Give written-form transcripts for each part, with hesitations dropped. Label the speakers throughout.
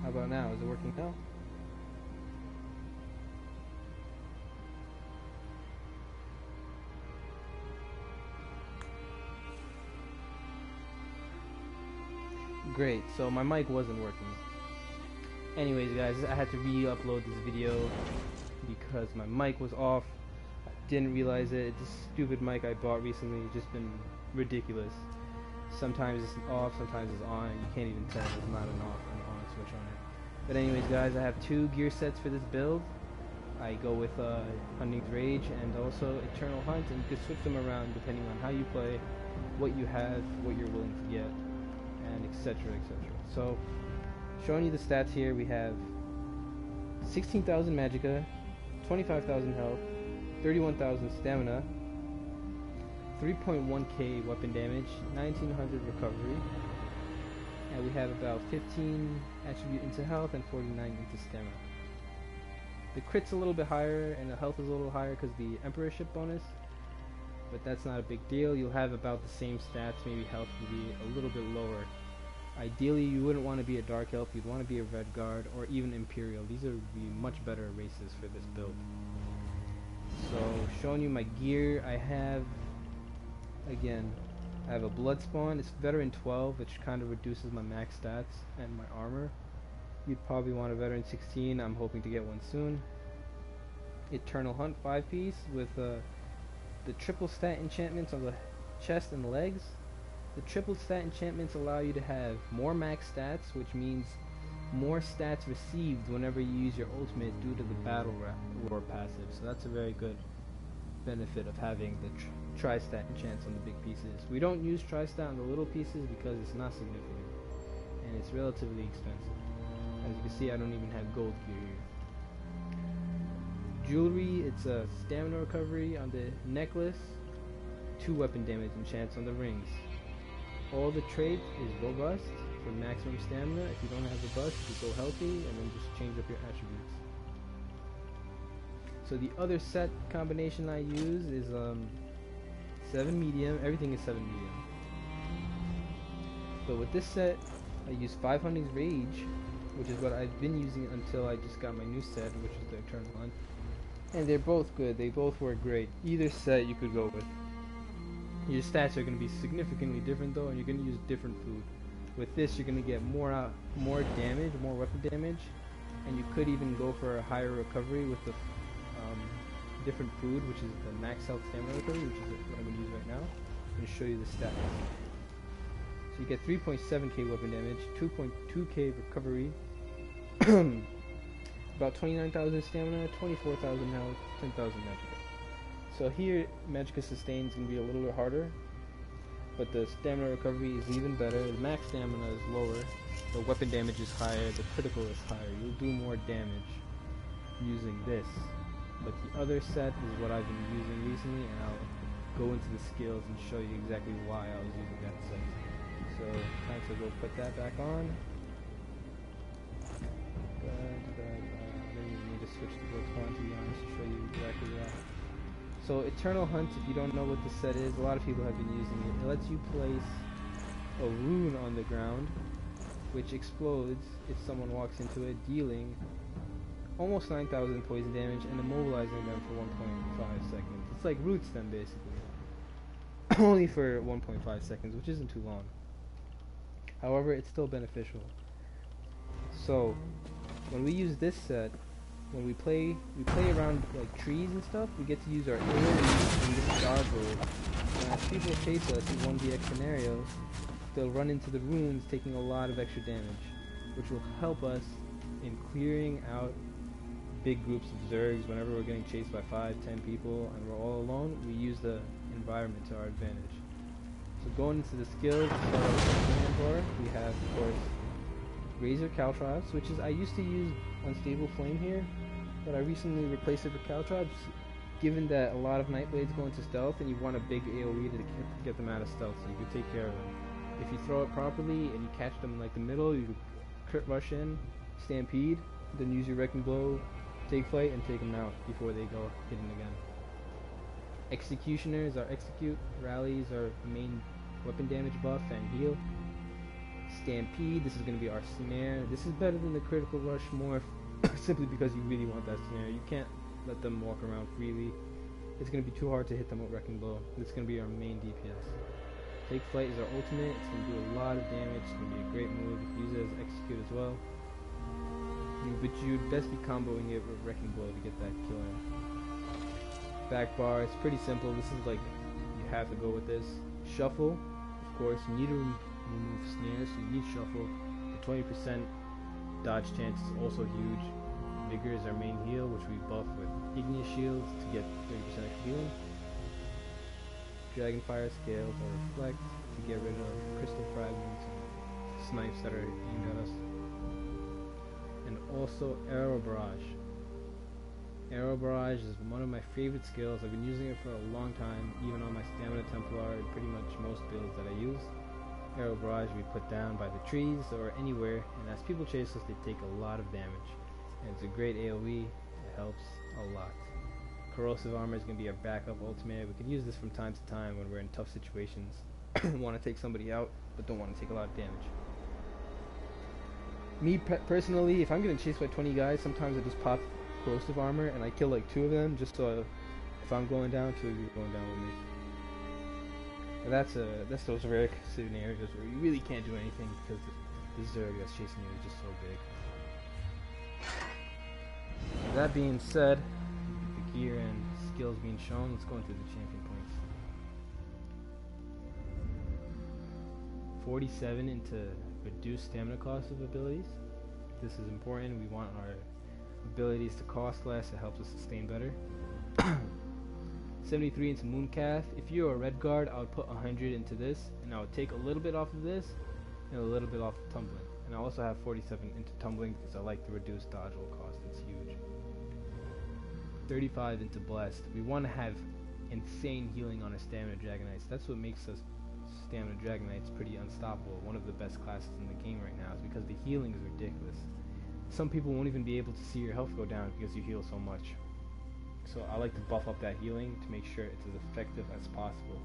Speaker 1: How about now? Is it working now? Great, so my mic wasn't working. Anyways guys, I had to re-upload this video because my mic was off. I didn't realize it. This stupid mic I bought recently has just been ridiculous. Sometimes it's off, sometimes it's on, and you can't even tell there's not an off and on switch on it. But anyways guys, I have 2 gear sets for this build. I go with Hunting's Rage and also Eternal Hunt, and you can switch them around depending on how you play, what you have, what you're willing to get, and etc, etc. So, showing you the stats here, we have 16,000 magicka, 25,000 health, 31,000 stamina, 3.1k weapon damage, 1900 recovery, and we have about 15 attribute into health and 49 into stamina. The crit's a little bit higher and the health is a little higher because the Emperorship bonus, but that's not a big deal. You'll have about the same stats, maybe health will be a little bit lower. Ideally, you wouldn't want to be a Dark Elf, you'd want to be a Red Guard or even Imperial. These are be much better races for this build. So, showing you my gear, I have a Blood Spawn. It's Veteran 12, which kind of reduces my max stats and my armor. You'd probably want a Veteran 16, I'm hoping to get one soon. Eternal Hunt 5-piece with the triple stat enchantments on the chest and legs. The triple stat enchantments allow you to have more max stats, which means more stats received whenever you use your ultimate due to the battle roar passive. So that's a very good benefit of having the tri-stat enchants on the big pieces. We don't use tri-stat on the little pieces because it's not significant and it's relatively expensive. As you can see, I don't even have gold gear here. Jewelry, it's a stamina recovery on the necklace, 2 weapon damage enchants on the rings. All the traits is robust for maximum stamina. If you don't have robust, you go healthy and then just change up your attributes. So the other set combination I use is 7 medium. Everything is 7 medium. But with this set, I use 5 Hunting's Rage, which is what I've been using until I just got my new set, which is the Eternal Hunt. And they're both good. They both work great. Either set you could go with. Your stats are going to be significantly different though, and you're going to use different food. With this, you're going to get more damage, more weapon damage, and you could even go for a higher recovery with the different food, which is the max health stamina recovery, which is what I'm going to use right now. I'm going to show you the stats. So you get 3.7k weapon damage, 2.2k recovery, about 29,000 stamina, 24,000 health, 10,000 magicka. So here, magicka sustain is going to be a little bit harder, but the stamina recovery is even better. The max stamina is lower, the weapon damage is higher, the critical is higher. You'll do more damage using this. But the other set is what I've been using recently, and I'll go into the skills and show you exactly why I was using that set. So, time to go put that back on. Then you need to switch to Blood Spawn, to be honest, to show you exactly why. So Eternal Hunt, if you don't know what this set is, a lot of people have been using it. It lets you place a rune on the ground, which explodes if someone walks into it, dealing almost 9,000 poison damage and immobilizing them for 1.5 seconds. It's like Root Stem basically. Only for 1.5 seconds, which isn't too long. However, it's still beneficial. So, when we use this set, when we play around like trees and stuff, we get to use our AoE and this dodge roll. And as people chase us in 1vx scenarios, they'll run into the runes taking a lot of extra damage, which will help us in clearing out big groups of Zergs. Whenever we're getting chased by 5-10 people and we're all alone, we use the environment to our advantage. So going into the skills, we have of course Razor Caltrops, which is, I used to use Unstable Flame here, but I recently replaced it with Caltrops, given that a lot of Nightblades go into stealth and you want a big AoE to get them out of stealth so you can take care of them. If you throw it properly and you catch them in like the middle, you crit rush in, stampede, then use your Wrecking Blow, take flight, and take them out before they go hidden again. Executioners are execute, rallies are main weapon damage buff and heal. Stampede, this is going to be our snare. This is better than the critical rush more simply because you really want that snare. You can't let them walk around freely. It's going to be too hard to hit them with Wrecking Blow. This is going to be our main DPS. Take Flight is our ultimate. It's going to do a lot of damage. It's going to be a great move. You can use it as execute as well. But you'd best be comboing it with Wrecking Blow to get that kill in. Back bar, it's pretty simple. This is like, you have to go with this. Shuffle, of course, you need to remove snares, so you need shuffle. The 20% dodge chance is also huge. Vigor is our main heal, which we buff with Igneous Shields to get 30% extra healing. Dragonfire scales or reflect to get rid of crystal fragments and snipes that are aimed at us. And also Arrow Barrage. Arrow Barrage is one of my favorite skills. I've been using it for a long time, even on my Stamina Templar and pretty much most builds that I use. Arrow Barrage we put down by the trees or anywhere, and as people chase us, they take a lot of damage. And it's a great AoE, it helps a lot. Corrosive Armor is going to be our backup ultimate. We can use this from time to time when we're in tough situations. Want to take somebody out, but don't want to take a lot of damage. Me personally, if I'm getting chased by 20 guys, sometimes I just pop Corrosive Armor and I kill like 2 of them, just so if I'm going down, 2 of you are going down with me. And that's those rare scenarios where you really can't do anything because the Zerg that's chasing you is just so big. That being said, the gear and skills being shown, let's go into the champion points. 47 into reduce stamina cost of abilities. This is important. We want our abilities to cost less. It helps us sustain better. 73 into Mooncath. If you're a red guard, I would put 100 into this, and I would take a little bit off of this and a little bit off of Tumbling. And I also have 47 into Tumbling because I like the reduced dodge roll cost. It's huge. 35 into Blessed. We want to have insane healing on our Stamina Dragonites. That's what makes us Stamina Dragonites pretty unstoppable. One of the best classes in the game right now is because the healing is ridiculous. Some people won't even be able to see your health go down because you heal so much. So I like to buff up that healing to make sure it's as effective as possible.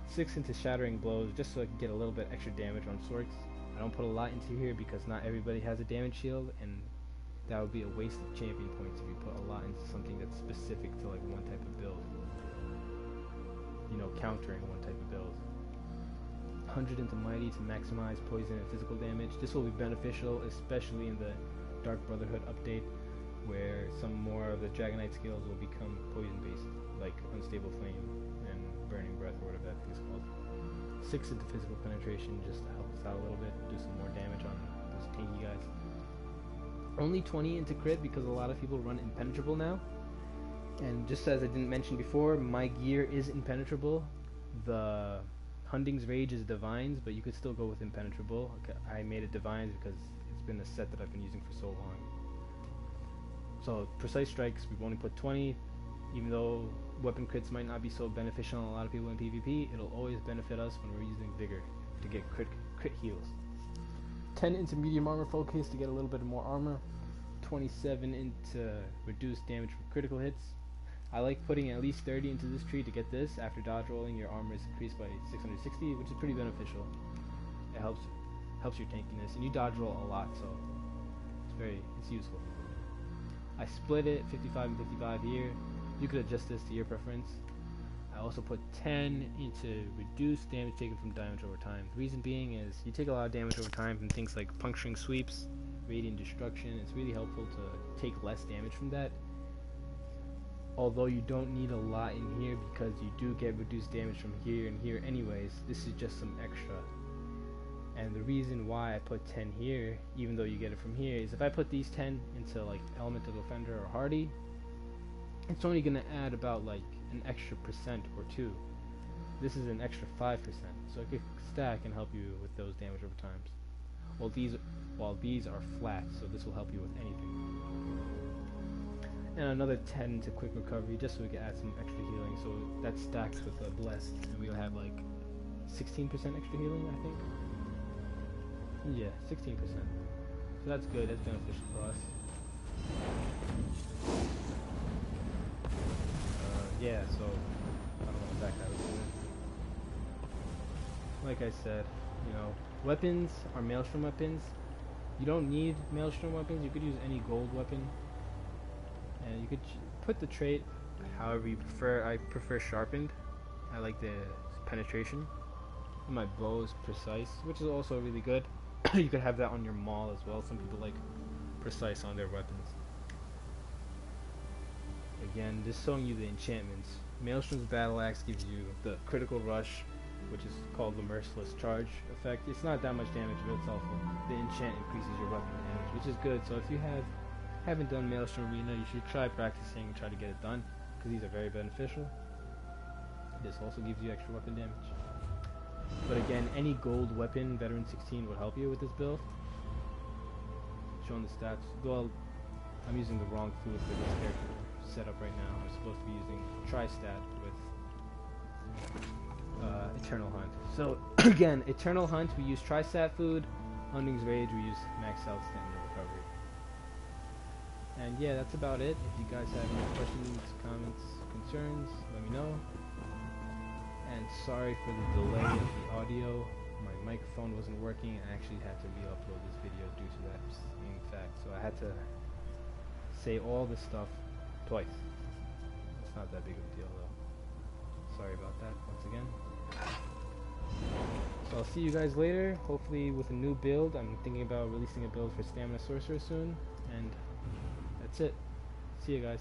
Speaker 1: 6 into Shattering Blows, just so I can get a little bit extra damage on sorts. I don't put a lot into here because not everybody has a damage shield, and that would be a waste of champion points if you put a lot into something that's specific to like one type of build. You know, countering one type of build. 100 into Mighty to maximize poison and physical damage. This will be beneficial, especially in the Dark Brotherhood update, where some more of the Dragonite skills will become poison based, like Unstable Flame and Burning Breath or whatever that thing is called. 6 into Physical Penetration just to help us out a little bit, do some more damage on those tanky guys. Only 20 into Crit because a lot of people run Impenetrable now. And just as I didn't mention before, my gear is Impenetrable. The Hunding's Rage is Divines, but you could still go with Impenetrable. Okay, I made it Divines because it's been a set that I've been using for so long. So Precise Strikes, we've only put 20. Even though weapon crits might not be so beneficial on a lot of people in PvP, it'll always benefit us when we're using Vigor to get crit heals. 10 into Medium Armor Focus to get a little bit more armor. 27 into Reduced Damage from critical hits. I like putting at least 30 into this tree to get this. After dodge rolling, your armor is increased by 660, which is pretty beneficial. It helps your tankiness, and you dodge roll a lot, so it's useful. I split it 55 and 55 here. You could adjust this to your preference. I also put 10 into reduced damage taken from damage over time. The reason being is you take a lot of damage over time from things like puncturing sweeps, radiant destruction. It's really helpful to take less damage from that. Although you don't need a lot in here because you do get reduced damage from here and here anyways. This is just some extra. And the reason why I put 10 here, even though you get it from here, is if I put these 10 into like Elemental Defender or Hardy, it's only going to add about like an extra % or 2. This is an extra 5%, so it could stack and help you with those damage over time. While these are flat, so this will help you with anything. And another 10 to Quick Recovery, just so we can add some extra healing. So that stacks with the Blessed, and we'll have like 16% extra healing, I think. Yeah, 16%. So that's good, that's beneficial for us. Yeah, so I don't know what that guy was doing. Like I said, you know, Weapons are Maelstrom weapons. You don't need Maelstrom weapons. You could use any gold weapon, and you could put the trait however you prefer. I prefer sharpened. I like the penetration. And my bow is precise, which is also really good. You could have that on your maul as well. Some people like precise on their weapons. Again, just showing you the enchantments. Maelstrom's battle axe gives you the critical rush, which is called the merciless charge effect. It's not that much damage, but it's also the enchant increases your weapon damage, which is good. So if you haven't done Maelstrom Arena, you should try practicing and try to get it done, because these are very beneficial. This also gives you extra weapon damage. But again, any gold weapon, Veteran 16, would help you with this build. Showing the stats. Well, I'm using the wrong food for this character setup right now. I'm supposed to be using Tri-Stat with Eternal Hunt. So again, Eternal Hunt, we use Tri-Stat food. Hunting's Rage, we use Max Health Stamina Recovery. And yeah, that's about it. If you guys have any questions, comments, concerns, let me know. And sorry for the delay of the audio. My microphone wasn't working. I actually had to re-upload this video due to that same fact. So I had to say all this stuff twice. It's not that big of a deal though. Sorry about that once again. So I'll see you guys later, hopefully with a new build. I'm thinking about releasing a build for Stamina Sorcerer soon. And that's it. See you guys.